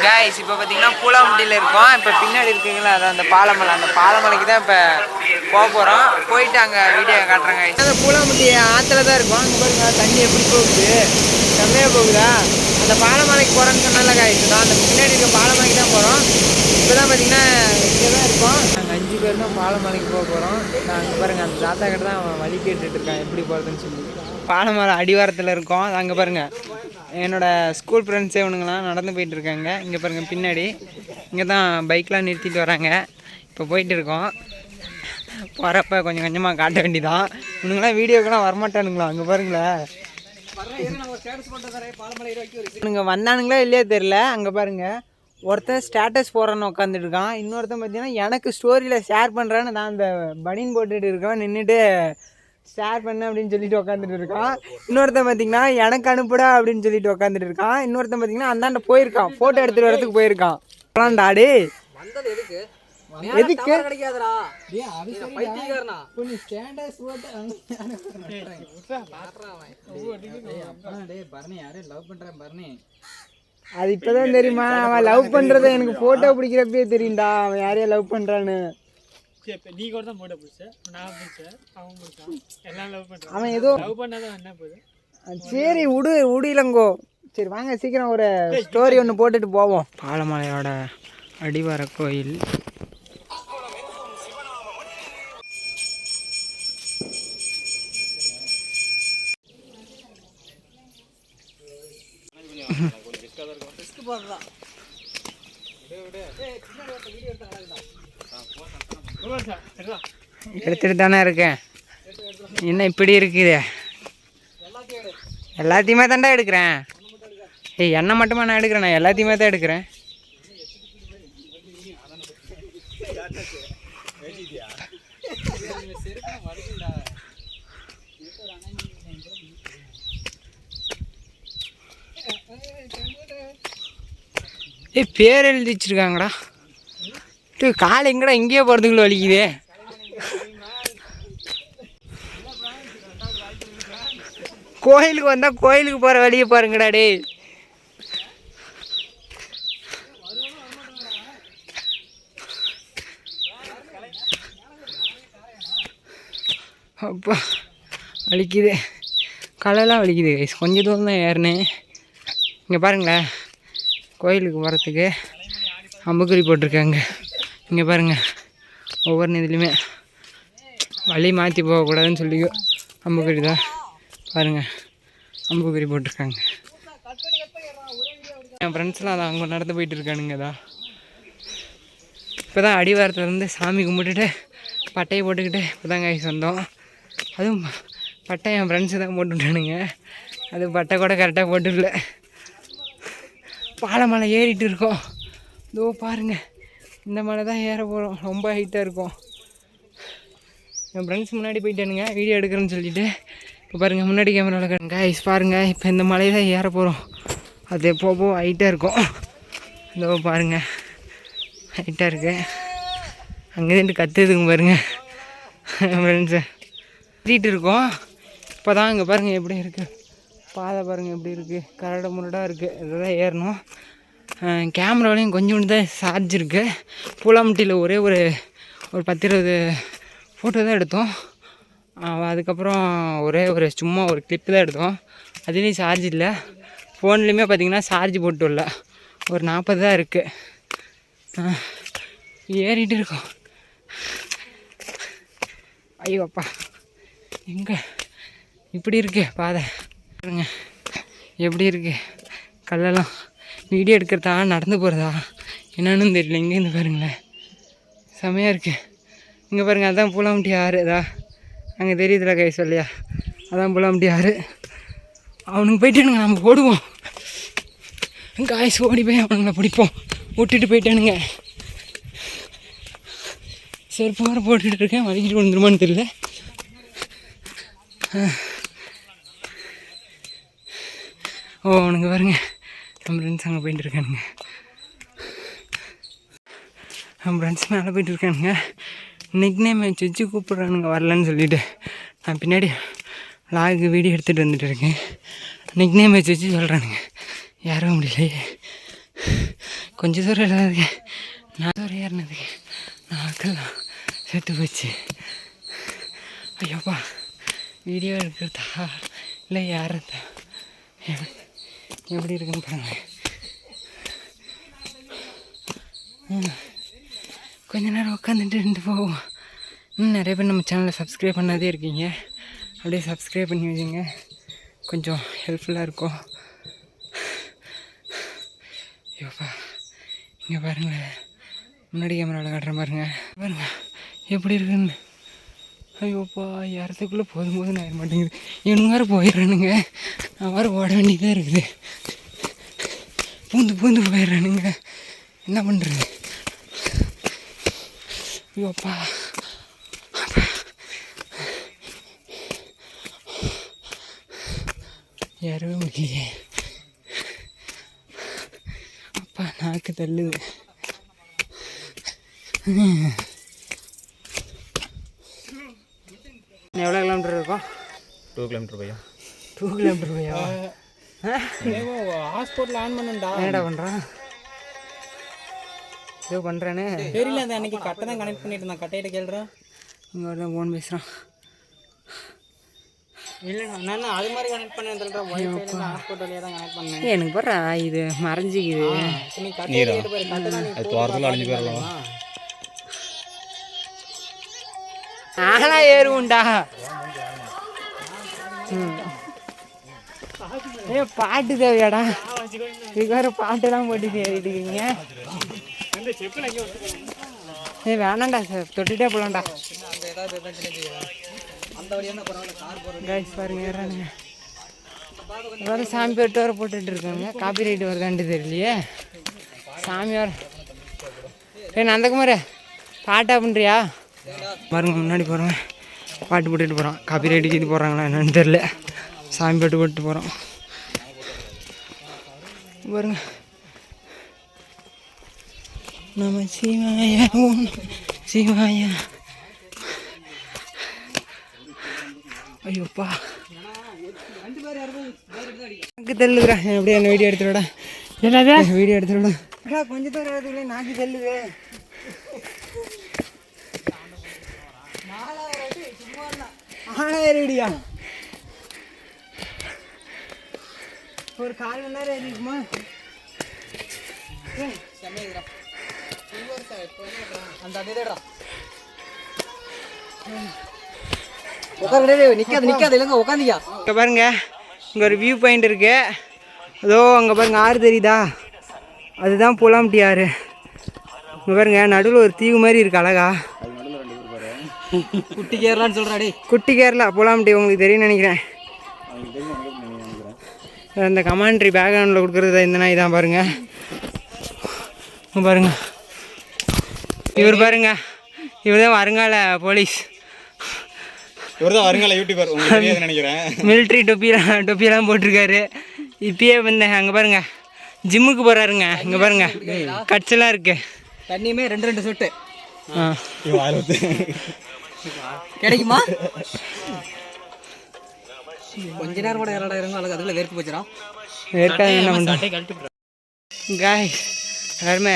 Guys இப்போ பாத்தீங்கன்னா பூலாம்பட்டியில இருக்கோம். இப்போ பின்னாடி இருக்குங்களா அத அந்த பாலமலை, அந்த பாலமலைக்கு தான் இப்போ போக போறோம். போயிட்டு அங்க வீடியோ காட்டுறேன் गाइस. அந்த பூலாம்பட்டி ஆத்துல தான் இருக்கோம். அங்க பாருங்க தண்ணி எப்படி போகுது. செம்மையா போகுதா. அந்த பாலமலைக்கு போறேன்னு சொன்னல गाइस. நான் அந்த பின்னாடி இருக்க பாலமலைக்கு தான் போறோம். இப்போதான் பாத்தீங்கன்னா இங்க தான் இருக்கோம். நாங்க 5 பேர் தான் பாலமலைக்கு போக போறோம். நாங்க பாருங்க அந்த தாத்தா கிட்ட தான் அவன் வழி கேட்டுட்டு இருக்கான் எப்படி போறதுன்னு சொல்லி. பாலமலை அடிவாரத்தில் இருக்கோம். அங்கே பாருங்கள் என்னோடய ஸ்கூல் ஃப்ரெண்ட்ஸே இவனுங்களாம் நடந்து போயிட்டு இருக்காங்க. இங்கே பாருங்கள் பின்னாடி இங்கே தான் பைக்லாம் நிறுத்திட்டு வராங்க. இப்போ போயிட்டு இருக்கோம். போகிறப்ப கொஞ்சம் கொஞ்சமாக காட்ட வேண்டிதான். இவனுங்களாம் வீடியோக்கெல்லாம் வரமாட்டானுங்களா. அங்கே பாருங்களேன் இவனுங்க வந்தானுங்களா இல்லையா தெரில. அங்கே பாருங்கள் ஒருத்தன் ஸ்டேட்டஸ் போடுறன்னு உட்காந்துட்டு இருக்கான். இன்னொருத்தன் பார்த்தீங்கன்னா எனக்கு ஸ்டோரியில் ஷேர் பண்ணுறான்னு நான் அந்த பனின் போட்டுட்டு இருக்கவன் நின்றுட்டு ஷேர் பண்ண அப்படின்னு சொல்லிட்டு உட்காந்துட்டு இருக்கான். இன்னொருத்தன் பார்த்தீங்கன்னா எனக்கு அனுப்புடா அப்படின்னு சொல்லிட்டு உட்காந்துட்டு இருக்கான். இன்னொருத்தன் பார்த்தீங்கன்னா அந்தாண்ட போயிருக்கான், ஃபோட்டோ எடுத்துகிட்டு வரதுக்கு போயிருக்கான். டாடி எதுக்கு கிடைக்காதடா அது இப்பதான் தெரியுமா. அவன் லவ் பண்றத எனக்கு போட்டோ பிடிக்கிறப்பே தெரியும்டா அவன் யாரையா லவ் பண்றான்னு. நீ கூட தான் போட்டோ பிடிச்ச, நான் பிடிச்சேன், அவன் பிடிச்சான், எல்லாம் லவ் பண்றான். அவன் ஏதோ லவ் பண்ணாதான் என்ன போகுது. சரி விடு இளங்கோ. சரி வாங்க சீக்கிரம் ஒரு ஸ்டோரி ஒன்று போட்டுட்டு போவோம். பாலமலையோட அடிவார கோயில். எடுத்துட்டு தானே இருக்கேன். என்ன இப்படி இருக்குது. எல்லாத்தையுமே தாண்டா எடுக்கிறேன். ஏய் என்ன மட்டுமா நான் எடுக்கிறேன். நான் எல்லாத்தையுமே தான் எடுக்கிறேன். ஏய் பேர் எழுதி வச்சிருக்காங்கடா. காலை எங்கடா இங்கேயே போகிறதுக்குள்ள வலிக்குதே. கோயிலுக்கு வந்தால் கோயிலுக்கு போகிற வழியை பாருங்கடா டே. அப்பா வலிக்குது, காலெல்லாம் வலிக்குது. கொஞ்சம் தூரம் தான் ஏறினேன். இங்கே பாருங்களேன் கோயிலுக்கு போகிறதுக்கு அம்புக்குறி போட்டிருக்காங்க. இங்கே பாருங்கள் ஒவ்வொரு இதுலேயுமே வழி மாற்றி போகக்கூடாதுன்னு சொல்லி அம்புக்குறி தான் பாருங்கள் அம்புக்குறி போட்டிருக்காங்க. என் ஃப்ரெண்ட்ஸ்லாம் அதான் அங்கே நடந்து போயிட்டு இருக்கானுங்க. தான் இப்போ தான் அடிவாரத்துலேருந்து சாமி கும்பிட்டுட்டு பட்டையை போட்டுக்கிட்டு இப்போ தான் காய்ச்சி வந்தோம். அதுவும் பட்டை என் ஃப்ரெண்ட்ஸு தான் போட்டுவிட்டானுங்க. அது பட்டை கூட கரெக்டாக போட்டுடல. பாலமலை ஏறிட்டு இருக்கோம். இதோ பாருங்கள் இந்த மலை தான் ஏற போகிறோம். ரொம்ப ஹைட்டாக இருக்கும். என் ஃப்ரெண்ட்ஸ் முன்னாடி போயிட்டானுங்க வீடியோ எடுக்கிறேன்னு சொல்லிவிட்டு. இப்போ பாருங்கள் முன்னாடி கேமராவில் இருக்காங்க. ஐஸ் பாருங்கள் இப்போ இந்த மலையை தான் ஏற போகிறோம். அது எப்போ ஹைட்டாக இருக்கும். இதோ பாருங்கள் ஹைட்டாக இருக்குது. அங்கேருந்து கற்றுதுங்க பாருங்கள் என் ஃப்ரெண்ட்ஸு ஏறிட்டு இருக்கோம். இப்போ தான் இங்கே பாருங்கள் எப்படி இருக்குது பாதை பாருங்கள் எப்படி இருக்குது. கரடு முரடாக இருக்குது. இதெல்லாம் ஏறணும். கேமராவிலையும் கொஞ்சோண்டு தான் சார்ஜ் இருக்குது. பூலாம்பட்டியில் ஒரே ஒரு 10-20 ஃபோட்டோ தான் எடுத்தோம். அதுக்கப்புறம் ஒரே ஒரு சும்மா ஒரு கிளிப்பு தான் எடுத்தோம். அதுலேயும் சார்ஜ் இல்லை. ஃபோன்லேயுமே பார்த்திங்கன்னா சார்ஜ் போட்டு இல்லை. ஒரு 40 தான் இருக்குது. ஏறிட்டு இருக்கோம். ஐயோ அப்பா எங்கே இப்படி இருக்குது பாதை பாருங்க எப்படி இருக்குது. கல்லெல்லாம் வீடியோ எடுக்கிறதா நடந்து போகிறதா என்னன்னு தெரியல. இங்கேருந்து பாருங்களேன் செமையாக இருக்குது. இங்கே பாருங்கள் அதுதான் பூலாம்பட்டி ஆறு. அங்கே தெரியுதுல கை சொல்லியா அதான் பூலாம்பட்டி ஆறு. அவனுக்கு போயிட்டானுங்க. நம்ம ஓடுவோம். காய்ஸ் ஓடி போய் அவனுங்களை பிடிப்போம். விட்டுட்டு போயிட்டானுங்க. செருப்பு மாதிரி போட்டுட்டு இருக்கேன். வலிக்கிட்டு வந்துருமான்னு தெரியல. அவனுங்க பாருங்க நம்ம ஃப்ரெண்ட்ஸ் அங்கே போயிட்டு இருக்கானுங்க. நம்ம ஃப்ரெண்ட்ஸ் மேலே போயிட்டு இருக்கானுங்க. நிக்நேம் வச்சு கூப்பிட்றானுங்க வரலன்னு சொல்லிவிட்டு. நான் பின்னாடி லாகு வீடியோ எடுத்துகிட்டு வந்துட்டு இருக்கேன். நிக்நேம் வச்சு சொல்கிறானுங்க. யாரும் முடியலையே கொஞ்சம் தூரம் இல்லாததுக்கு நான் தூரம் ஏறினதுக்கு நாக்கெல்லாம் செத்து போச்சு. ஐயோப்பா வீடியோ எடுக்கிறதா இல்லை யாரதா எப்படி இருக்குன்னு பாருங்கள். கொஞ்ச நேரம் உட்காந்துட்டு இருந்து போவோம். இன்னும் நிறைய பேர் நம்ம சேனலை சப்ஸ்கிரைப் பண்ணாதே இருக்கீங்க, அப்படியே சப்ஸ்கிரைப் பண்ணி வச்சுங்க, கொஞ்சம் ஹெல்ப்ஃபுல்லாக இருக்கும். ஐயோப்பா இங்கே பாருங்கள், முன்னாடி கேமராவில் காட்டுற பாருங்கள் எப்படி இருக்குன்னு. ஐயோப்பா இடத்துக்குள்ளே போதும் ஆயிட மாட்டேங்குது. இவனுங்க வேறு போயிடுறானுங்க, நான் வேறு ஓட வேண்டியதாக இருக்குது. பூந்து போயிடுறானுங்க, என்ன பண்ணுறது? ஐயோப்பா ஏறவே முடியலையே. அப்பா நாக்கு தள்ளுது. எவ்வளோ கிலோமீட்டர் இருக்கும்? 2 kilometre Bhaiya. 2 kilometre Bhaiya? Hospital on பண்ணா என்னடா பண்ணுறான்? ஏதோ பண்ணுறானே தெரியல. அந்த அன்னைக்கு கட்டை தான் கனெக்ட் பண்ணிட்டு இருந்தான். கட்டையிட்ட கேள்றான். இங்கே ஒரு தான் ஃபோன் பேசுகிறான். இல்லை நான் அது மாதிரி கனெக்ட் பண்ணேன். ஹாஸ்பிட்டல்லே தான் கனெக்ட் பண்ணேன். எனக்கு பாரு இது மறைஞ்சிக்குது. நீ கட்டை பாரு, கட்டை தான் அது தோரத்தில் அழிஞ்சு போயிடலாம். ஆனா ஏறுண்டா. பாட்டு தேவையாடா? இதுக்கு வேறு பாட்டெல்லாம் போட்டு ஏறிட்டு இருக்கீங்க. வேணாண்டா சார், தொட்டுட்டே போகலாம்டா. கைஸ் பாருங்க ஏறானுங்க. வேறு சாமி பேட்டு வேறு போட்டுட்டு இருக்காங்க. காப்பி ரைட்டு வருதான்ட்டு தெரியலையே. சாமி வேறு நந்தகுமார் பாட்டா பண்ணுறியா? பாருங்க முன்னாடி போகிறவன் பாட்டு போட்டுட்டு போகிறான். காப்பி ரைட்டுக்கு இது போடுறாங்களா என்னன்னு தெரில. சாமி பாட்டு போட்டு போகிறோம் பாருங்க. நம்ம சிவாய சிவாய. ஐயோப்பா தெல்லுக்குறா. எப்படியா என்ன வீடியோ எடுத்துவிடா? என்னது வீடியோ எடுத்துவிடா? கொஞ்சம் தூரம் எடுத்துக்கல, நாக்கு தெல்லுது. ஏறிடியா? ஒரு 1/4 மணி நேரம் ஏறிக்குமா? அந்த அதேடா நிக்காது இல்லைங்க, உட்காந்தியா. இங்கே பாருங்க, இங்கே ஒரு வியூ பாயிண்ட் இருக்கு. அதோ அங்கே பாருங்க ஆறு தெரியுதா? அதுதான் புலாம்பட்டி ஆறு. இங்கே பாருங்க நடுவில் ஒரு தீவு மாதிரி இருக்கு அழகா. குட்டி கேரளான்னு சொல்கிறாடி. குட்டி கேரளா புலாம்பட்டி உங்களுக்கு தெரியும்னு நினைக்கிறேன். அந்த கமாண்ட்ரி பேக்ரவுண்டில் கொடுக்குறது இந்த நாய் தான் பாருங்க. பாருங்க இவர் பாருங்க, இவர் தான் வருங்கால போலீஸ். இவர் தான் வருங்கால யூடியூபர் உங்களுக்கு நினைக்கிறேன். மிலிட்ரி தொப்பியெல்லாம் போட்டிருக்காரு. இப்பயே வந்து அங்கே பாருங்க ஜிம்முக்கு போகிறாருங்க. இங்கே பாருங்க கட்செல்லாம் இருக்கு. தண்ணியுமே 2 சொட்டு கிடைக்குமா? கொஞ்ச நேரம் கூட ஏறடா இருங்க. அழகு அதுக்குள்ள வேர்த்து போச்சுடா. வேர்க்காது என்ன பண்ணுறோம் காய்? எல்லாருமே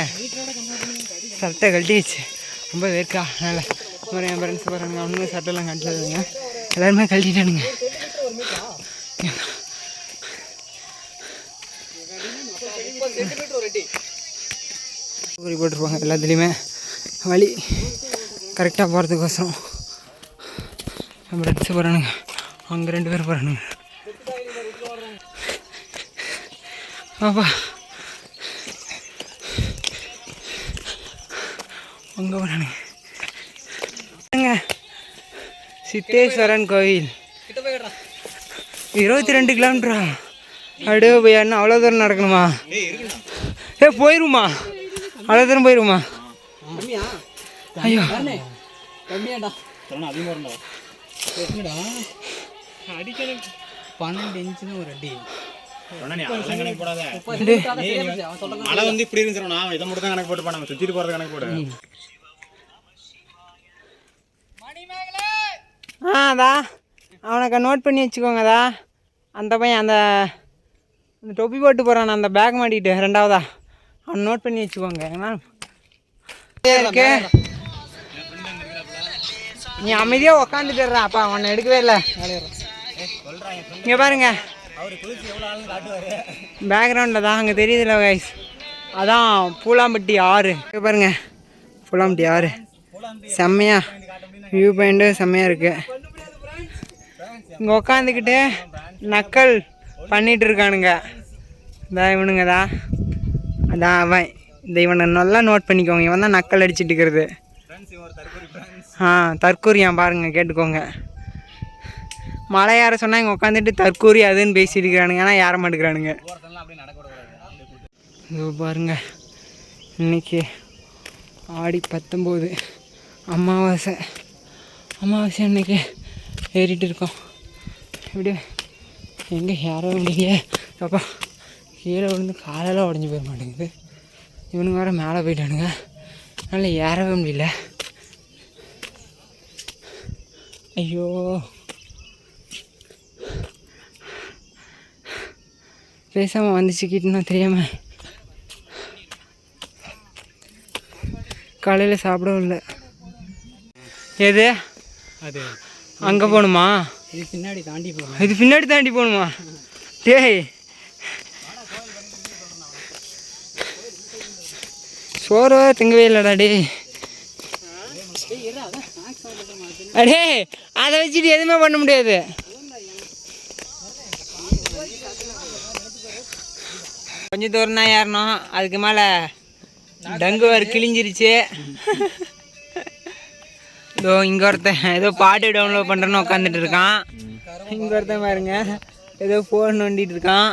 சட்டை கழட்டிடுச்சு, ரொம்ப வேர்க்கா. அதனால் மாதிரி என் ஃப்ரெண்ட்ஸ் போகிறானுங்க, அவனுங்க சட்டைலாம் கழட்டிடுங்க. எல்லாருமே கழட்டிட்டானுங்க. குறி போட்டிருப்பாங்க எல்லாத்துலேயுமே வழி கரெக்டாக போகிறதுக்கோசரம். என் ஃப்ரெண்ட்ஸு போகிறானுங்க, அவங்க 2 பேர் போகிறானுங்க. ஆப்பா அங்கே போகிறானுங்க. சித்தேஸ்வரன் கோயில் 22 கிலோமீட்டரா? அப்படியே போய் என்ன அவ்வளோ தூரம் நடக்கணுமா? போயிருமா? அவ்வளோ தூரம் போயிருமா? ஐயோ கம்மியாடா, அடிக்கணும். 12 இன்ச்சுன்னு ஒரு அடி. மழை வந்து இப்படி இருந்துச்சுன்னா இதை மட்டும் தான் கணக்கு போட்டு பண்ண, சுற்றிட்டு போகிறது கணக்கு போடு. அதான் அவனுக்கு நோட் பண்ணி வச்சுக்கோங்கதா. அந்த பையன் அந்த தொப்பி போட்டு போகிறான், அந்த பேக் மாட்டிக்கிட்டு 2வதா அவன் நோட் பண்ணி வச்சுக்கோங்க. ஏன்னா இருக்கு, நீ அமைதியாக உக்காந்துட்டுறா. அப்பா அவனை எடுக்கவே இல்லை. இங்கே பாருங்க பேக்ரவுண்டில் தான் அங்கே தெரியுதுல்ல கைஸ், அதான் பூலாம்பட்டி ஆறு. இங்கே பாருங்க பூலாம்பட்டி ஆறு செம்மையா வியூ பாயிண்ட்டு செம்மையாக இருக்குது. இங்கே உக்காந்துக்கிட்டு நக்கல் பண்ணிகிட்டு இருக்கானுங்க. இதான் இவனுங்க தான், அதான் அவன். இந்த இவனை நல்லா நோட் பண்ணிக்கோங்க, இவன் தான் நக்கல் அடிச்சுட்டு இருக்கிறது. தற்கூரியான் பாருங்கள், கேட்டுக்கோங்க. மழை ஏற சொன்னால் இங்கே உட்காந்துட்டு தற்கூரி அதுன்னு பேசிட்டு இருக்கிறானுங்க, ஆனால் ஏற மாட்டேங்கிறானுங்க. இதோ பாருங்க, இன்னைக்கு ஆடி 19 அமாவாசை. அமாவாசை அன்னைக்கு ஏறிட்டு இருக்கோம். இப்படி எங்கே ஏறவே முடியலையே. அப்பா கீழே விழுந்து காலெல்லாம் உடஞ்சி போயிட மாட்டேங்குது. இவனுங்க வேறு மேலே போயிட்டானுங்க, அதனால் ஏறவே முடியல. ஐயோ பேசாமல் வந்து சிக்கிட்டுனா தெரியாமல் காலையில் சாப்பிடவும் இல்லை. எது அது அங்கே போகணுமா? இது பின்னாடி தாண்டி போகணும். இது பின்னாடி தாண்டி போகணுமா? டேய் சோறு திங்கவே இல்லைடா டே. அடே அதை வச்சுட்டு எதுவுமே பண்ண முடியாது. கொஞ்சம் தூரம் தான் ஏறணும், அதுக்கு மேலே டங்கு வேறு கிழிஞ்சிருச்சு. இதோ இங்கே ஒருத்தன் ஏதோ பாட்டு டவுன்லோட் பண்ணுறேன்னு உட்காந்துட்டு இருக்கான். இங்கே ஒருத்தன் பாருங்க ஏதோ ஃபோன் நோண்டிட்டு இருக்கான்.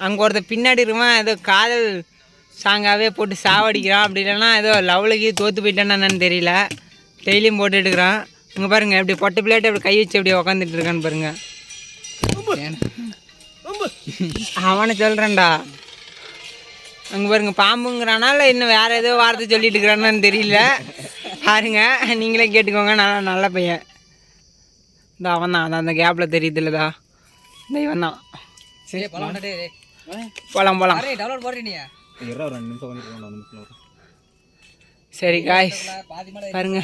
அங்கே ஒருத்தன் பின்னாடி இருக்கான், ஏதோ காதல் சாங்காகவே போட்டு சாவடிக்கிறான். அப்படி இல்லைன்னா ஏதோ லவ்லுக்கு தோற்று போயிட்டான்னு என்னன்னு தெரியல, டெய்லியும் போட்டு எடுக்கிறான். இங்கே பாருங்கள் எப்படி பொட்டு பிள்ளைட்டு அப்படி கை வச்சு அப்படியே உக்காந்துட்டு இருக்கான்னு பாருங்க. அவனை சொல்கிறேன்டா. அங்கே பாருங்க பாம்புங்கிறானால இன்னும் வேறு ஏதோ வார்த்தை சொல்லிட்டு இருக்கிறான்னு தெரியல. பாருங்க நீங்களே கேட்டுக்கோங்க. நல்லா நல்ல பையன். இந்த அவன் தான், அதான் அந்த கேப்பில் தெரியுது இல்லைதா, இந்த இவன் தான். சரி போகலாம் போகலாம். சரி காய்ஸ் பாருங்க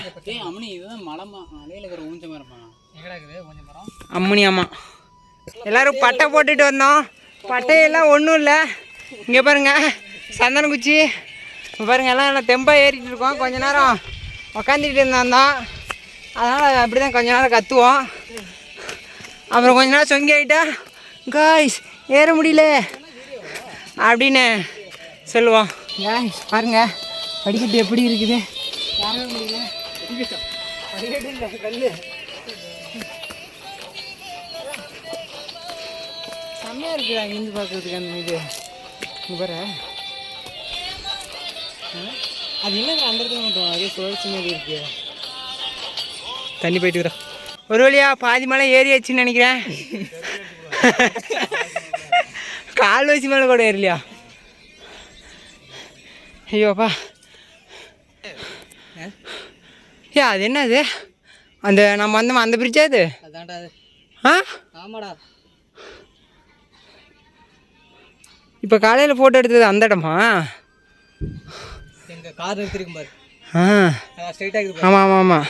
அம்மனி. ஆமாம் எல்லோரும் பட்டை போட்டுட்டு வந்தோம். பட்டையெல்லாம் ஒன்றும் இல்லை. இங்கே பாருங்க சந்தனக்குச்சி பாருங்க, எல்லாம் நல்லா தெம்பாக ஏறிட்டு இருக்கோம். கொஞ்ச நேரம் உக்காந்துட்டு இருந்தான், அதனால் அப்படி தான் கொஞ்ச நேரம் கற்றுவோம். அப்புறம் கொஞ்ச நேரம் சொங்கி ஆகிட்டா காய்ஸ் ஏற முடியல அப்படின்னு சொல்லுவோம். காய்ஸ் பாருங்க படிக்கட்டு எப்படி இருக்குது, ஏறவே முடியல. கல் செம்மையாக இருக்குதா இருந்து பார்க்குறதுக்கு அந்த இது. பாரு அது என்ன அந்த இடத்துல மட்டும் அதே சுழற்சி மாதிரி இருக்கு. தண்ணி போயிட்டு வர ஒரு வழியா பாதி மலை ஏறியாச்சுன்னு நினைக்கிறேன். கால் வச்சு மேலே கூட ஏறலையா? ஐயோப்பா ஏ அது என்ன அது அந்த நம்ம வந்தோம் அந்த பிரிட்ஜா அது? ஆமாடா. இப்போ காலையில் ஃபோட்டோ எடுத்தது அந்த இடமா? எங்கள் கார் எடுத்துருக்கும் பாரு. ஆமாம் ஆமாம் ஆமாம்.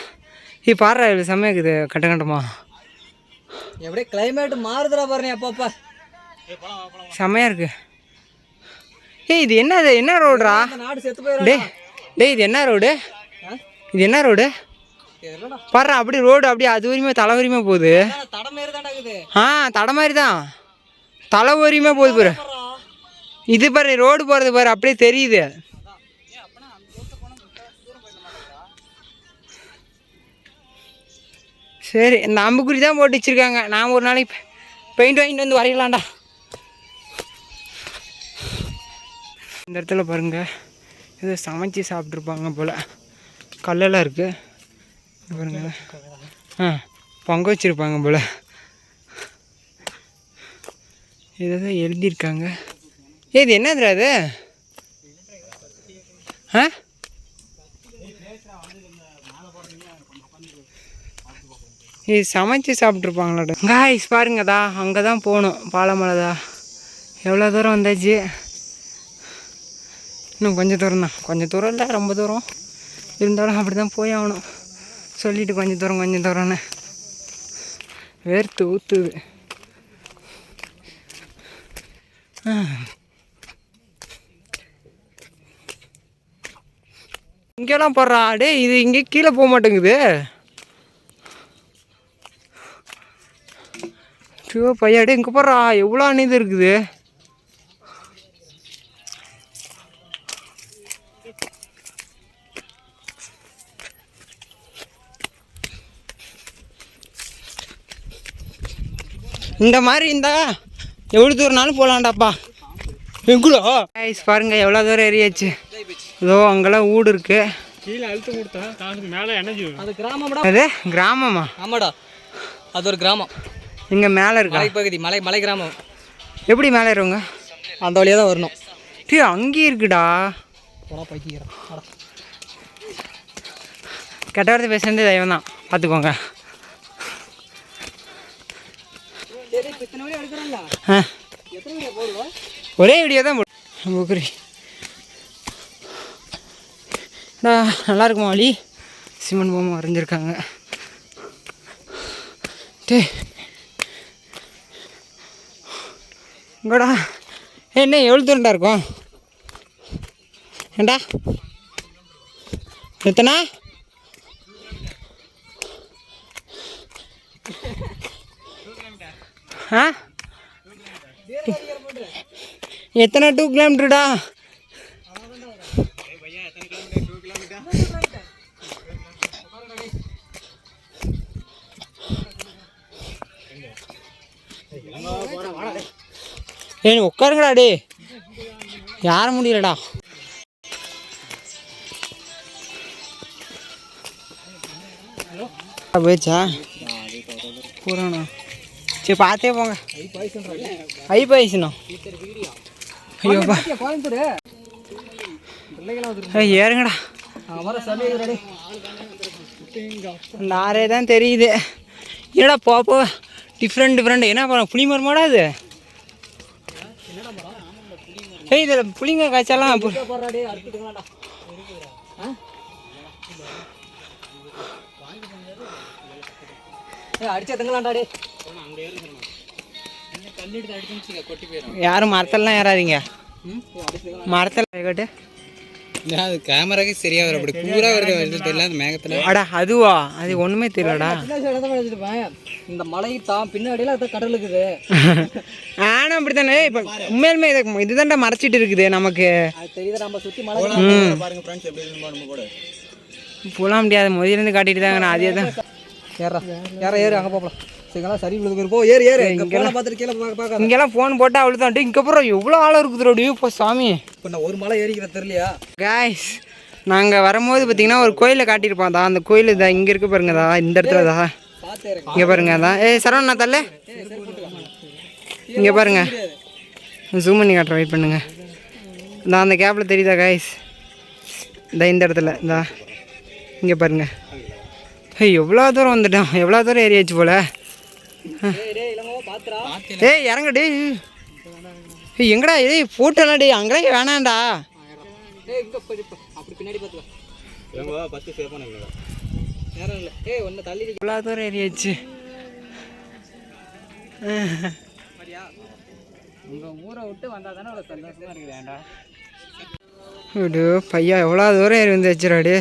இது பாடுறா இவ்வளோ செம்மையாக இருக்குது கட்ட கட்டமா. எப்படியே கிளைமேட் மாறுதுடா பாருங்க அப்பப்பா, செம்மையாக இருக்கு. ஏய் இது என்ன, அது என்ன ரோடுடா? நாடு செத்து போயிடும். டேய் இது என்ன ரோடு? இது என்ன ரோடு பாடுறா? அப்படி ரோடு அப்படியே அது வரையுமே தலை வரையுமே போகுது. தடை மாதிரி தான் தலை வரையுமே போகுது பாரு. இது பாரு ரோடு போகிறது பாரு அப்படியே தெரியுது. சரி இந்த அம்புக்குறி தான் போட்டு வச்சுருக்காங்க. நான் ஒரு நாளைக்கு பெயிண்ட் வாங்கிட்டு வந்து வரையலாம்டா. இந்த இடத்துல பாருங்க ஏதோ சமைச்சி சாப்பிட்ருப்பாங்க போல். கல்லெல்லாம் இருக்குது பாருங்க. பொங்க வச்சுருப்பாங்க போல். இதை தான் எழுதியிருக்காங்க. இது என்னதுடா அது? இது சமைச்சு சாப்பிட்ருப்பாங்களாட. காய்ஸ் பாருங்கதா அங்கே தான் போகணும் பாலமலைதா. எவ்வளோ தூரம் வந்தாச்சு. இன்னும் கொஞ்சம் தூரம் தான், கொஞ்சம் தூரம் இல்லை ரொம்ப தூரம் இருந்தாலும் அப்படி தான் போய் ஆகணும். சொல்லிவிட்டு கொஞ்சம் தூரம்னு வேர்த்து ஊற்றுது. இங்கெல்லாம் போடுறா டே, இது இங்கே கீழே போக மாட்டேங்குது. பையாடே இங்கே போடுறா, எவ்வளோ அநீதி இருக்குது. இந்த மாதிரி இருந்தா எவ்வளோ தூரம்னாலும் போகலான்டாப்பா. எங்குடா ஐஸ் பாருங்க எவ்வளோ தூரம் ஏறியாச்சு. இதோ அங்கெல்லாம் வீடு இருக்கு. கீழே அழுத்தம் கொடுத்தா காசுக்கு மேலே எனர்ஜி. அது கிராமம்டா. அது கிராமமா? ஆமாடா, அது ஒரு கிராமம். இங்கே மேலே இருக்கு மலைப்பகுதி, மலை கிராமம். எப்படி மேலே ஏறுவாங்க? அந்த வழியாக தான் வரணும். அங்கேயும் இருக்குடா. கெட்ட வார்த்தை பேசுறது தெய்வம் தான், பார்த்துக்கோங்க. ஒரே வீடியோ தான் போடு. நல்லா இருக்குமா வழி? சிமெண்ட் பொம்மை வரைஞ்சிருக்காங்க. இங்கடா என்ன எவ்வளோ தூரண்டா இருக்கும்? ஏண்டா எத்தனை எத்தனை 2 கிலோமீட்டருடா? ஏன் உட்காருங்கடா டே, யாரும் முடியலடா. போயிடுச்சா பூராண்ணா? சரி பார்த்தே போங்க. ஐ பாய்ஸ்ண்ணா. ஐயோப்பா ஏறுங்கடா. நாரே தான் தெரியுது. என்னடா போப்போ டிஃப்ரெண்ட் என்ன பண்ண புளி மரமாடா அது? ஏய் இதில் புளிங்க காய்ச்சலாம் யாரும் மரத்தெல்லாம் ஏறாதீங்க. மரத்தில் கேட்டு அது கேமராக்கு சரியா வரும். அப்படி பூரா வருது தெரியல அந்த மேகத்துல. அடா அதுவா? அது ஒண்ணுமே தெரியலடா. இந்த மலை தான் பின்னாடியில அது கடல் இருக்குது. ஆனா அப்படித்தானே இப்ப உண்மையிலுமே இதுதான்டா மறைச்சிட்டு இருக்குது நமக்கு. தெரியுது நம்ம சுத்தி மலை பாருங்க ஃப்ரெண்ட்ஸ் எப்படி இருக்குன்னு கூட போலாம் முடியாது. முதலிருந்து காட்டிட்டு தாங்க. நான் அதே தான் ஏறு அங்கே போகலாம். சரிங்களா? சரி போ ஏறு இங்கெல்லாம் பார்த்துட்டு கீழே பார்க்க. இங்கெல்லாம் ஃபோன் போட்டால் அவ்வளோ தான். இங்கே அப்புறம் எவ்வளோ ஆழம் இருக்குது இப்போ சாமி. இப்போ நான் ஒரு மலை ஏறிக்கிற தெரியலையா காய்ஸ்? நாங்கள் வரும்போது பார்த்தீங்கன்னா ஒரு கோயிலை காட்டியிருப்போம் தான். அந்த கோயில் தான் இங்கே இருக்கு பாருங்கதா, இந்த இடத்துல தான். இங்கே பாருங்க அதான். சரவணா தள்ள இங்கே பாருங்க. ஜூம் பண்ணி காட்டுறேன், வெயிட் பண்ணுங்க. நான் அந்த கேப்பில் தெரியுதா காய்ஸ்? இந்த இடத்துல இந்தா இங்கே பாருங்க. எவ்வளோ தூரம் வந்துட்டோம், எவ்வளோ தூரம் ஏறியாச்சு போல. இறங்கடே. எங்கடா போட்டோலாம் டே, அங்கெல்லாம் வேணாண்டா. எவ்வளோ தூரம் ஏறியாச்சு. ஊரை விட்டு வந்தால் தானே அவ்வளோ சந்தோஷமா இருக்குதேண்டா. பையா எவ்வளோ தூரம் ஏறி வந்து வச்சுடாடே.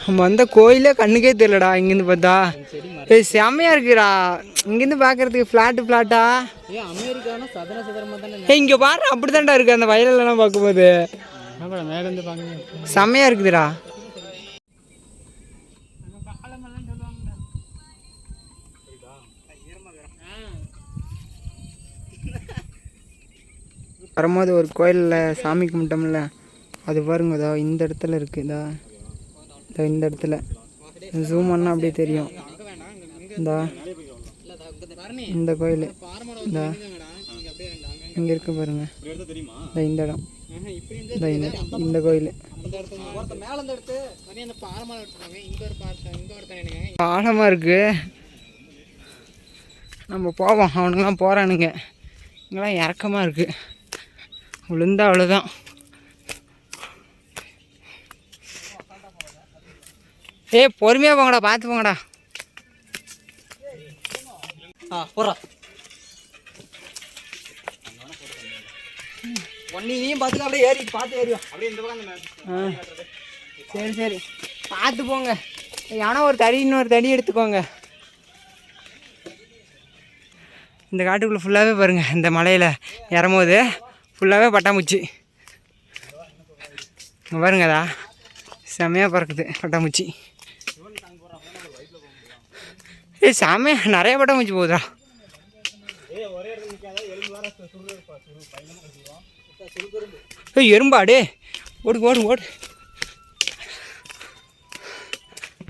நம்ம வந்த கோயிலே கண்ணுக்கே தெரியலடா இங்கேருந்து பார்த்தா. செம்மையாக இருக்குடா இங்கேருந்து பார்க்குறதுக்கு. ஃப்ளாட்டா இங்கே பாரு, அப்படி தான்டா இருக்குது அந்த வயலெல்லாம் பார்க்கும்போது. செம்மையாக இருக்குதுடா. வரும்போது ஒரு கோயிலில் சாமி கும்பிட்டோம்ல, அது பாருங்க. இதோ இந்த இடத்துல இருக்குதா, இந்த இடத்துல ஜூம் பண்ணால் அப்படியே தெரியும். இந்த கோயில் இங்கே இருக்கு பாருங்க. இந்த இடம் இந்த கோயில் ஆழமாக இருக்கு. நம்ம போவோம். அவனுங்கெல்லாம் போகிறானுங்க. இங்கெல்லாம் இறக்கமாக இருக்குது. விழுந்தா அவ்வளோதான். பொறுமையாக போங்கடா, பார்த்து போங்கடா. போடுறா ஒன்னையும் பார்த்துக்க, அப்படியே ஏறி பார்த்து ஏறியும் அப்படியே இந்த பக்கம். சரி சரி பார்த்து போங்க. ஆனால் ஒரு தடி இன்னொரு தடி எடுத்துக்கோங்க. இந்த காட்டுக்குள்ளே ஃபுல்லாகவே பாருங்கள், இந்த மலையில் இறங்கும்போது ஃபுல்லாகவே பட்டாம்பூச்சி. இங்கே பாருங்கதா செம்மையாக பறக்குது பட்டாம்பூச்சி. செம்மையாக நிறைய பட்டாம்பூச்சி போகுதா. எறும்பாடே ஓடு ஓடு ஓடு.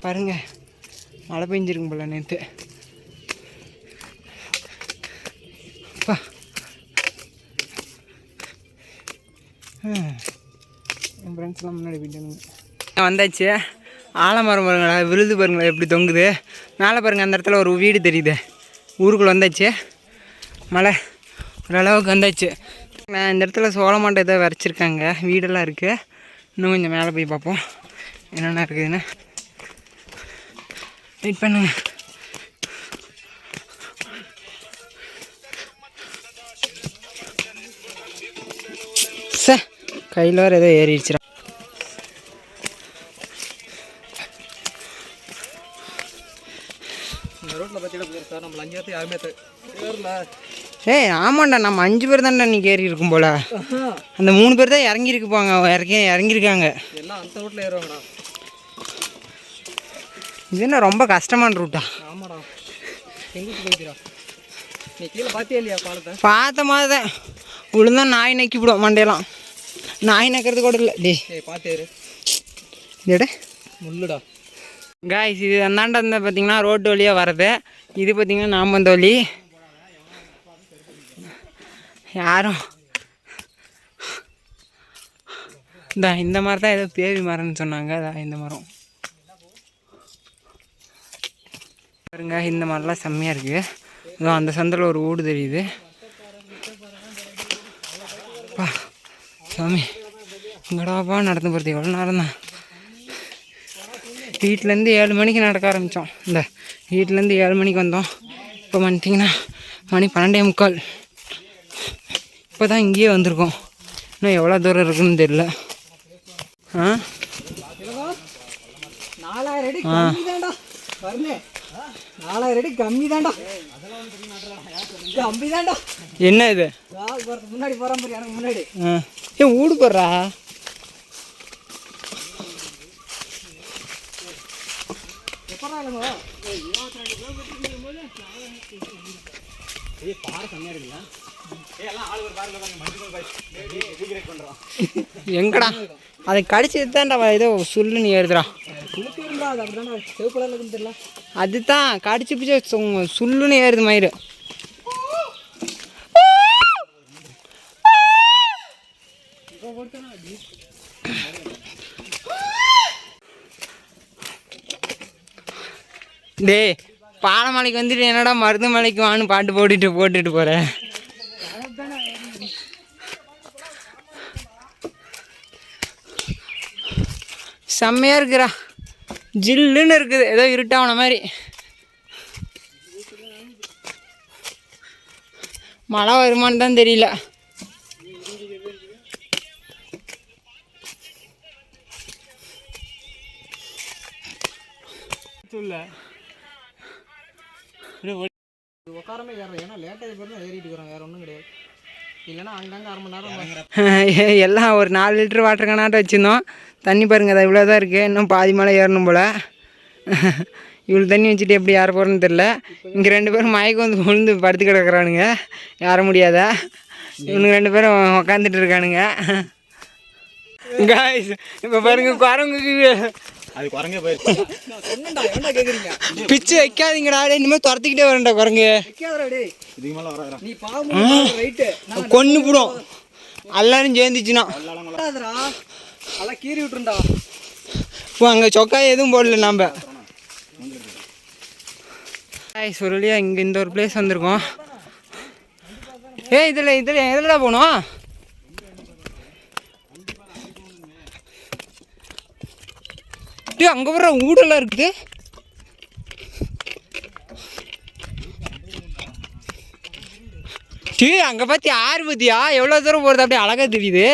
பாருங்க மழை பெஞ்சிருக்கும் போல நேற்று. அப்பா என் ஃப்ரெண்ட்ஸ்லாம் முன்னாடி போயிட்டு வந்தாச்சு. ஆலமரம் பாருங்களா, விழுது பாருங்களா எப்படி தொங்குது. மேலே பாருங்கள், அந்த இடத்துல ஒரு வீடு தெரியுது. ஊருக்குள்ளே வந்தாச்சு, மழை ஓரளவுக்கு வந்தாச்சு. நான் இந்த இடத்துல சோளமாட்டை ஏதோ வரைச்சிருக்காங்க, வீடெல்லாம் இருக்குது. இன்னும் கொஞ்சம் மேலே போய் பார்ப்போம் என்னென்ன இருக்குதுன்னு. வெயிட் பண்ணுங்க. சார் கையில் வேறு ஏதோ ஏறிடுச்சிடா. இந்த ரோட்டில் பார்த்தீங்கன்னா சார் நம்மள 5 பேர்த்து யாருமே ஏறல. ஆமாண்டா, நம்ம 5 பேர் தான்டா நீ ஏறி இருக்கும் போல. அந்த 3 பேர் தான் இறங்கியிருக்குப்பாங்க, இறங்கியிருக்காங்க. எல்லாம் அந்த ரோட்டில் ஏறுவாங்கடா. இது என்ன ரொம்ப கஷ்டமான ரூட்டா? ஆமாடா, எங்கிட்டு போய்க்கிறா நீ கீழே பார்த்தியா இல்லையா பாலத்தை? பார்த்த மாதிரி தான். விழுந்தா நாய் நக்கி விடும் மண்டையெல்லாம். நாய் நக்கிறது கூட இல்லை. பார்த்தேரு இதோட முள்ளுடா காய்ஸ். இது அந்தாண்ட இருந்தால் பார்த்தீங்கன்னா ரோட்டு வழியாக வர்றது. இது பார்த்தீங்கன்னா நாம் வந்த வழி. யாரும் இந்த மாதிரி தான் ஏதோ பேவி மரம்னு சொன்னாங்க. அதான் இந்த மரம் பாருங்க. இந்த மாதிரிலாம் செம்மையாக இருக்குது. அதான் அந்த சந்தில் ஒரு ஊடு தெரியுது. பா சாமி, இங்கடாப்பா நடந்து போகிறது எவ்வளோ நேரம் தான். வீட்டிலேருந்து 7 மணிக்கு நடக்க ஆரம்பித்தோம். வீட்டிலேருந்து 7 மணிக்கு வந்தோம். இப்போ வந்துட்டிங்கன்னா மணி 12:45. இப்போ தான் இங்கேயே வந்திருக்கோம். இன்னும் எவ்வளோ தூரம் இருக்குன்னு தெரியல. 4000 அடி கம்மி தான்டா. 4000 அடி கம்மி தான்டா. கம்மி தான்டா. என்ன இது? முன்னாடி போகிற மாதிரி எனக்கு முன்னாடி ஊடு போடுறா. எங்கடா அதை கடிச்சது தான்டா ஏதோ சுல்லுன்னு ஏறுதுடா. அதுதான் கடிச்சு பிடிச்ச சுல்லுன்னு ஏறுது மயிறு. டேய், பாலமலைக்கு வந்துட்டு என்னடா மருதமலைக்கு வான்னு பாட்டு போட்டுட்டு போகிறேன். செம்மையாக இருக்குறா, ஜில்லுன்னு இருக்குது, ஏதோ இருட்டான மாதிரி. மழை வருமானு தான் தெரியல. உட்காரமே ஏறல, ஏன்னா லேட்டாக பேர் தான் ஏறிட்டு இருக்கிறாங்க, வேறு ஒன்றும் கிடையாது. இல்லைன்னா அங்கங்கே 1/2 மணி நேரம் எல்லாம் ஒரு 4 லிட்டர் வாட்டர் கனாட்ட வச்சுருந்தோம். தண்ணி பாருங்கள், அது இவ்வளோ தான் இருக்குது. இன்னும் பாதி மலை ஏறணும் போல். இவ்வளோ தண்ணி வச்சுட்டு எப்படி ஏற போகிறேன்னு தெரில. இங்கே 2 பேரும் மயக்கம் வந்து விழுந்து படுத்து கிடக்குறானுங்க, ஏற முடியாதா. இவனுங்க 2 பேரும் உக்காந்துட்டு இருக்கானுங்க. காய்ஸ் இப்போ பாருங்க, குரங்குக்கு அது குரங்கே போயிடுச்சு. பிச்சு வைக்காதீங்கடா, இனிமேல் துரத்திக்கிட்டே வரேன்டா குரங்கு. இதுக்கு மேலே வர நீ கொன்று போடும் எல்லாரும் சேர்ந்துச்சுன்னா. அதெல்லாம் கீறி விட்டுருண்டா. இப்போ அங்கே சொக்காய் எதுவும் போடல நாம். ஒரு வழியாக இங்கே இந்த ஒரு பிளேஸ் வந்திருக்கோம். இதில் எதில் போகணும்? அங்கே வர ஊடெல்லாம் இருக்குது. அங்கே பார்த்தியா ஆறு பத்தியா எவ்வளோ தூரம் போகிறது அப்படியே அழகாக தெரியுது.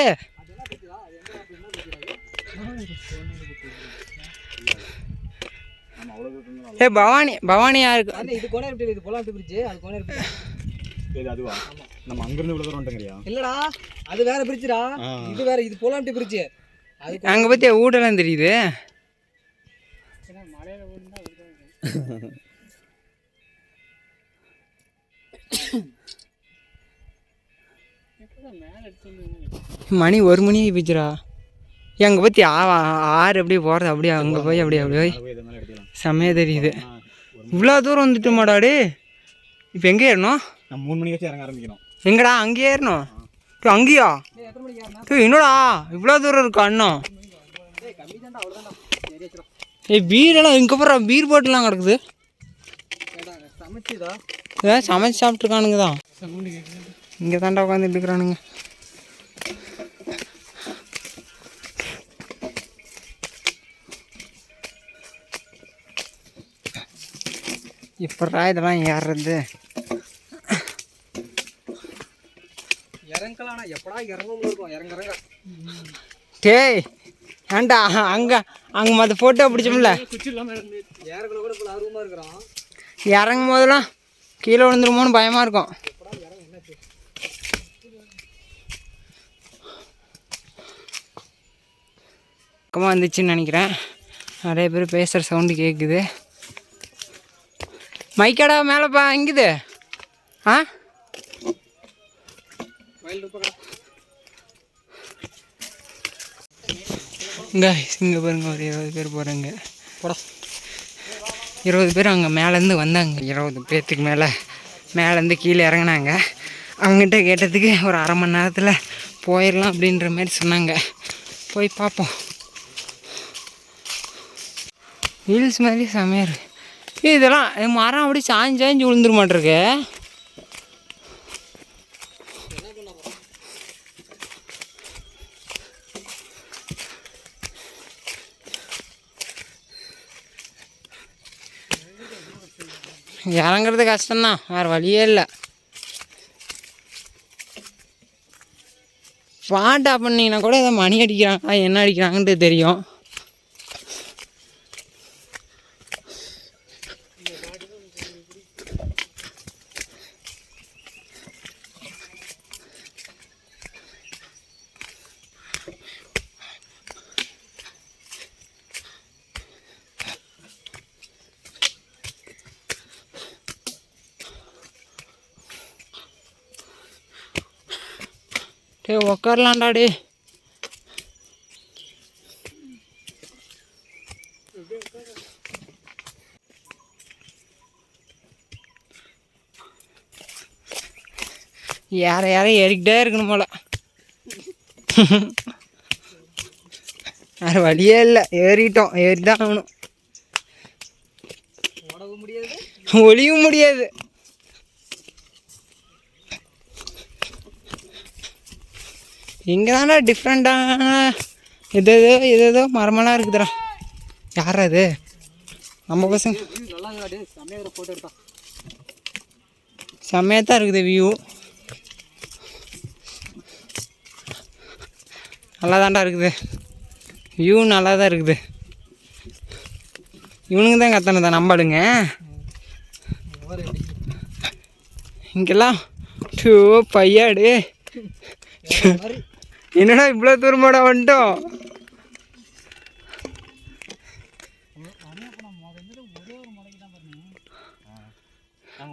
பவானி யாருக்கு இது கோனேரி இது போலாம் பிரிட்ஜ். அது கோனேரி பிரிட்ஜ். அதுவா நம்ம அங்கிருந்து இவ்வளோ தூரம் வந்துங்கறியா? இல்லடா அது வேற பிரிட்ஜ்டா. இது வேற. இது போலாம் பிரிட்ஜ். அது அங்கே பார்த்தியா ஊடெல்லாம் தெரியுது. மணி 1 மணி போச்சுரா. அங்கே பற்றி ஆறு அப்படியே போகிறது அப்படியே அங்கே போய் அப்படியே போய் செம்மையாக தெரியுது. இவ்வளோ தூரம் வந்துட்டோமாடாடி. இப்போ எங்கே ஏறணும்? நம்ம 3 மணிக்கு வச்சு இறங்க ஆரம்பிக்கணும். எங்கடா அங்கேயே ஏறணும்? அங்கேயா? என்னடா இவ்வளோ தூரம் இருக்கா அண்ணன்? பீரெல்லாம் இங்கே போகிற பீர் பாட்டிலாம் கிடக்குது. சமைச்சு சாப்பிட்ருக்கானுங்க தான். இங்கே தாண்டா உட்காந்துட்டு இருக்கிறானுங்க. இப்போடா இதெல்லாம் ஏறுறது. இறங்கலாம். எப்படா இறங்கும் இருக்கும். இறங்குறாங்க. டேய் ஏன்டா அங்கே மற்ற ஃபோட்டோ பிடிச்சோம்ல ஏறக்குள்ள கூட இப்போ ஆர்வமாக இருக்கிறான். இறங்கும் போதெல்லாம் கீழே விழுந்துருமோன்னு பயமாக இருக்கும். பக்கமாக வந்துச்சுன்னு நினைக்கிறேன். நிறைய பேர் பேசுகிற சவுண்டு கேட்குது. மைக்கடா மேலேப்பா இங்குது. ஆ இங்கே பாருங்க ஒரு 20 பேர் போகிறாங்க. 20 பேர் அங்கே மேலேருந்து வந்தாங்க. 20 பேர்த்துக்கு மேலேருந்து கீழே இறங்கினாங்க. அவங்ககிட்ட கேட்டதுக்கு ஒரு 1/2 மணி நேரத்தில் போயிடலாம் அப்படின்ற மாதிரி சொன்னாங்க. போய் பார்ப்போம். ஹில்ஸ் மாதிரி செமையாக இருக்குது. இதெல்லாம் மரம் அப்படி சாஞ்சு விழுந்துட மாட்டிருக்கு. இறங்குறது கஷ்டம்தான், வேறு வழியே இல்லை. பாட்டா பண்ணிங்கன்னா கூட ஏதோ மணி அடிக்கிறாங்க, என்ன அடிக்கிறாங்கன்ட்டு தெரியும். டே உக்காரலாண்டாடி. யாரை ஏறிக்கிட்டே இருக்கணும் போல. வேறு வழியே இல்லை. ஏறிட்டோம், ஏறிதான் ஆகணும். ஒளியும் முடியாது. இங்கே தானே டிஃப்ரெண்ட்டான எதேதோ மரமெல்லாம் இருக்குதுடா. யார் அது? நம்ம பசங்க. செம்மையாக தான் இருக்குது வியூ. நல்லா தான்டா இருக்குது வியூ, நல்லா தான் இருக்குது. இவனுங்க தான் கத்தனதா நம்பாடுங்க. இங்கெல்லாம் டூ பையாடு. என்னடா இவ்வளோ தூரமாடா வந்துட்டோம்.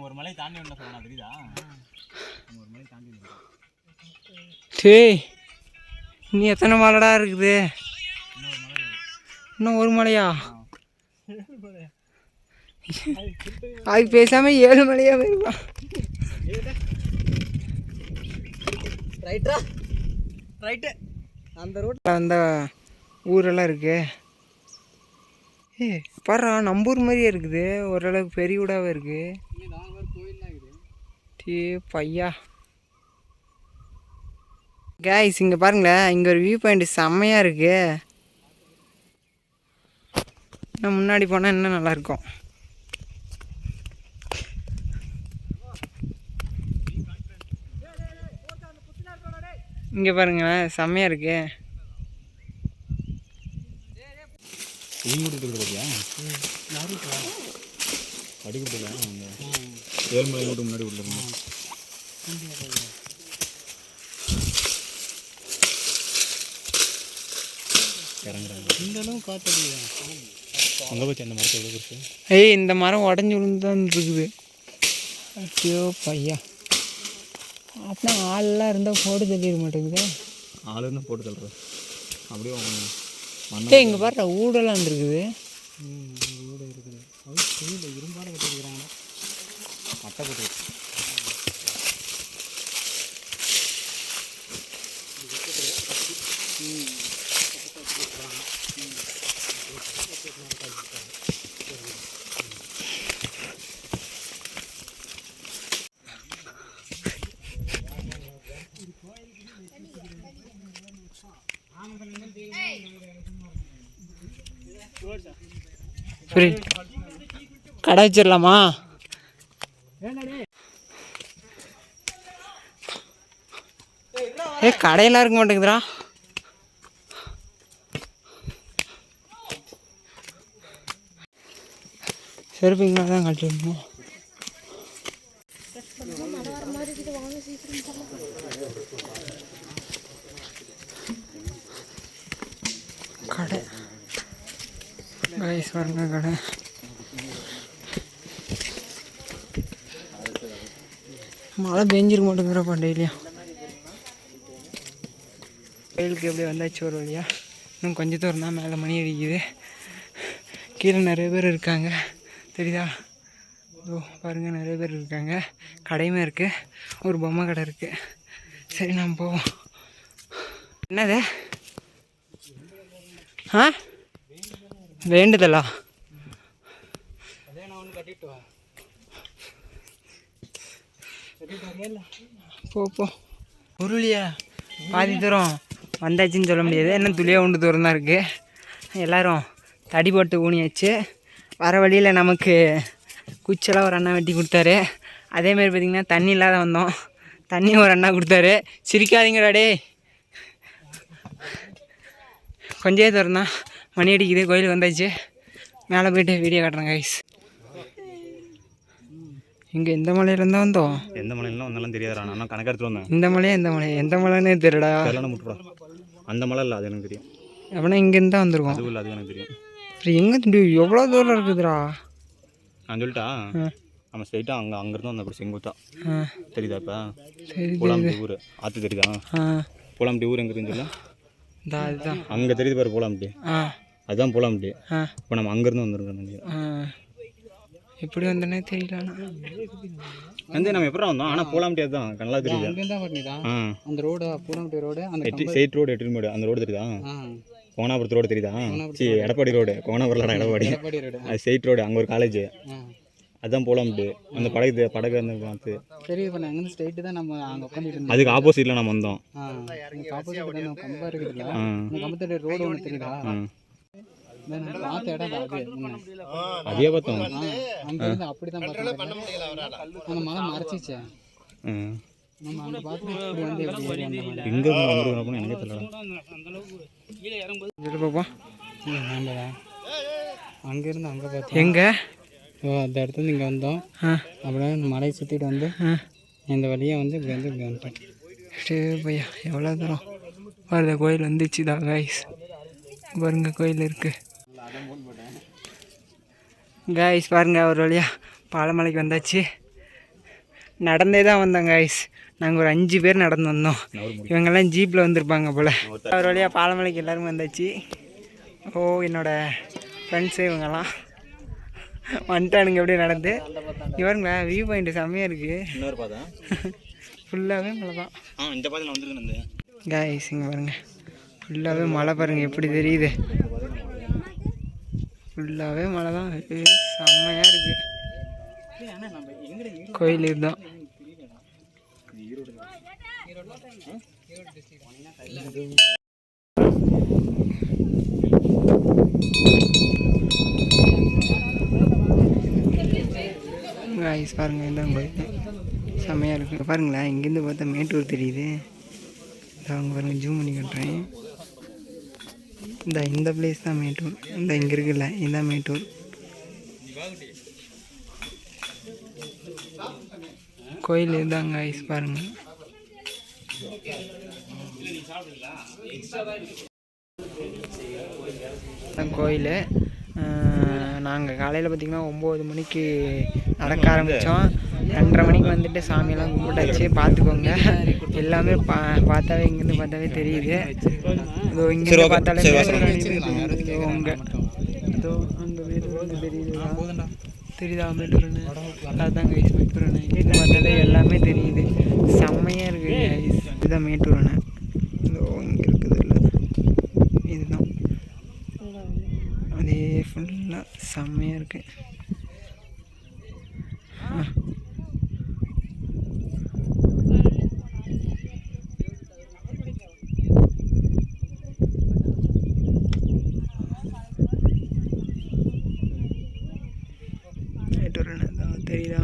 ஒரு மலை தாண்டி வந்தா சொல்லலாம் தெரியுதா? ஒரு மலை தாண்டி டேய் இன்னும் எத்தனை மலைடா இருக்குது? இன்னும் ஒரு மலையா? அது பேசாமல் 7 மலையாக போயிருப்பா. ரைட்டு அந்த ரோட்டில் அந்த ஊரெல்லாம் இருக்கு. பாரு நம்பூர் மாதிரியே இருக்குது. ஓரளவுக்கு பெரிய ஊடாகவே இருக்குது. டீ பையா கேஸ் இங்கே பாருங்களேன். இங்கே ஒரு வியூ பாயிண்ட் செம்மையாக இருக்குது. இன்னும் முன்னாடி போனால் இன்னும் நல்லாயிருக்கும். இங்கே பாருங்களேன், செம்மையாக இருக்கு. ஏழ்மலை மட்டும் முன்னாடி விட்டுருங்க. இந்த அளவு காற்று அங்கே போச்சு. அந்த மரத்தை எவ்வளோ பெருசு. ஏய், இந்த மரம் உடஞ்சி விழுந்துதான் இருக்குது. ஐயோ பையா, அப்படின்னா ஆள்லாம் இருந்தால் போட்டு தள்ளிட மாட்டேங்குது. ஆள் இருந்தால் போட்டு தள்ளுறோம். அப்படியே ஏய், இங்கே பாரு, ஊடெல்லாம் இருந்துருக்குது. ஊட இருக்குது. அது தெரியல, இரும்பாட கட்டிருக்கிறாங்க. மட்டை போட்டு சரி, கடை வச்சிடலாமா? ஏ, கடையெல்லாம் இருக்க மாட்டேங்குதுடா. செருப்பிங்களா தான் கட்டிடணும். கடை கைஸ் பாருங்க, கடை. மழை பெஞ்சிருக்க மாட்டேங்கிறப்பா டெய்லியும். கோயிலுக்கு எப்படி வந்தாச்சு ஒரு வழியா. இன்னும் கொஞ்சம் தூரம் தான், மேலே மணி அடிக்குது. கீழே நிறைய பேர் இருக்காங்க, தெரியுதா? ஓ பாருங்கள், நிறைய பேர் இருக்காங்க. கடையுமே இருக்குது, ஒரு பொம்மை கடை இருக்குது. சரி, நாம் போவோம். என்னது? ஆ, வேண்டுதலா? போ உருளியா, பாதி தூரம் வந்தாச்சுன்னு சொல்ல முடியாது. இன்னும் துளியாக உண்டு தூரம் தான் இருக்குது. எல்லோரும் தடி போட்டு ஊனியாச்சு. வர வழியில் நமக்கு குச்செல்லாம் ஒரு அண்ணா வெட்டி கொடுத்தாரு. அதேமாரி பார்த்திங்கன்னா தண்ணி இல்லாத வந்தோம், தண்ணி ஒரு அண்ணா கொடுத்தாரு. சிரிக்காதீங்கடா டே. கொஞ்சே தூரம் தான், மணி அடிக்குது. கோயிலுக்கு வந்தாச்சு, மேலே போய்ட்டு வீடியோ காட்டுறேன் கைஸ். இங்கே எந்த மலையிலேருந்து வந்தோம்? எந்த மலையிலாம் வந்தாலும் தெரியாதா? நான் கணக்கு எடுத்துட்டு வந்தேன். இந்த மலையா எந்த மலை? எந்த மலைன்னு தெரியடா. முட்டுடா, அந்த மலை இல்லை, அது எனக்கு தெரியும். அப்படின்னா இங்கேருந்து தான் வந்திருக்கோம். அதுவும் இல்லை, அது எனக்கு தெரியும். சரி, எங்கே எவ்வளோ தூரம் இருக்குதுடா? நான் சொல்லிட்டா, நம்ம ஸ்ட்ரைட்டாக அங்கேருந்து வந்த அப்படி செங்குத்தா தெரியுதா? இப்போ சரி, போலாம்டி ஊர் ஆற்று தெரியுதா? போலாம்டி ஊர் எங்கே தெரியுதுல்ல? அதுதான் அங்கே தெரியுது பாரு, போலாம்டி. அதுதான் போலாம்டி. இப்போ நம்ம அங்கேருந்து வந்துருக்கோம். எப்படி வந்தோன்னே தெரியல. வந்து நம்ம எப்போ வந்தோம்? ஆனால் போலாம்டி அதுதான் நல்லா தெரியுது. அந்த ரோடு பூனாம்பட்டி ரோடு, அந்த சைட் ரோடு, எட்டு அந்த ரோடு தெரியுதா? கோணாபுரத்து ரோடு தெரியுதா? சரி, எடப்பாடி ரோடு. கோணாபுரம்லாம் எடப்பாடி. அது சைட் ரோடு, அங்கே ஒரு காலேஜ், அதுதான் போலாம்டி. அந்த படகு அந்த பார்த்து சரி. இப்போ நாங்கள் வந்து ஸ்ட்ரைட்டு தான் நம்ம அங்கே உட்காந்துட்டு அதுக்கு ஆப்போசிட்டில் நம்ம வந்தோம். ஆப்போசிட் கம்பா இருக்குதுல்ல, அந்த கம்பத்தோட ரோடு ஒன்று தெரியுதா? பார்த்த இடம் அதே பார்த்தோம். அங்கேருந்து அப்படி தான் பார்த்தோம். அந்த மலை மறைச்சிச்சே. நம்ம அங்கே பார்த்து எங்கே வந்துருக்கோம் எனக்கு தெரியல. பார்ப்போம். அங்கேருந்து அங்கே பார்த்தோம். எங்கே? அந்த இடத்துல இங்கே வந்தோம். அப்படியே மலையை சுற்றிட்டு வந்து இந்த வழியாக வந்து இப்படி வந்து இப்படி வந்துட்டோம். சரி பையா, எவ்வளோ தூரம் பாருங்க. கோயில் வந்துச்சுதா கைஸ், பாருங்க கோயில் இருக்குது கைஸ். பாருங்க, ஒரு வழியாக பாலமலைக்கு வந்தாச்சு. நடந்தே தான் வந்தோம் கைஸ். நாங்கள் ஒரு 5 பேர் நடந்து வந்தோம். இவங்கெல்லாம் ஜீப்பில் வந்திருப்பாங்க போல். ஒரு வழியாக பாலமலைக்கு எல்லோரும் வந்தாச்சு. ஓ, என்னோடய ஃப்ரெண்ட்ஸு இவங்கெல்லாம் வந்துட்டானுங்க. எப்படியே நடந்து இவருங்களா, வியூ பாயிண்ட் செம்மையாக இருக்குது. ஃபுல்லாகவே மழை தான் கைஸ். இங்கே பாருங்கள், ஃபுல்லாகவே மழை பாருங்கள் எப்படி தெரியுது. ஃபுல்லாகவே மழை தான், செம்மையாக இருக்குது. கோயில் இதுதான். ஐஸ் பாருங்கள், இதான் கோயில் செம்மையாக இருக்குது. பாருங்களேன், இங்கேருந்து பார்த்தா மேட்டூர் தெரியுது. அவங்க பாருங்கள், ஜூம் பண்ணி காட்டுறேன். இந்த பிளேஸ் தான் மேட்டூர். இங்கே இருக்குல்ல, இதுதான் மேட்டூர். கோயில் இதுதாங்க ஐஸ் பாருங்கள். கோயில் நாங்கள் காலையில் பார்த்திங்கன்னா 9 மணிக்கு நடக்க ஆரம்பித்தோம். 2:30 மணிக்கு வந்துட்டு சாமியெல்லாம் கும்பிட்டாச்சு. பார்த்துக்கோங்க, எல்லாமே பார்த்தாவே இங்கேருந்து பார்த்தாவே தெரியுது. இதோ இங்கேருந்து பார்த்தாலே உங்க இதோ அந்த மேட்டூர் வந்து தெரியுதா மேட்டூர்னு? அதுதான் கைஸ் மேட்டூர்னு. இங்கேருந்து பார்த்தாலே எல்லாமே தெரியுது. செம்மையாக இருக்குது கைஸ். இதுதான் மேட்டூர்னு. இதோ இங்கே இருக்குது இல்லை, இதுதான். அதே ஃபுல்லாக செம்மையாக இருக்குது. மேட்டூர் தெரியுதா?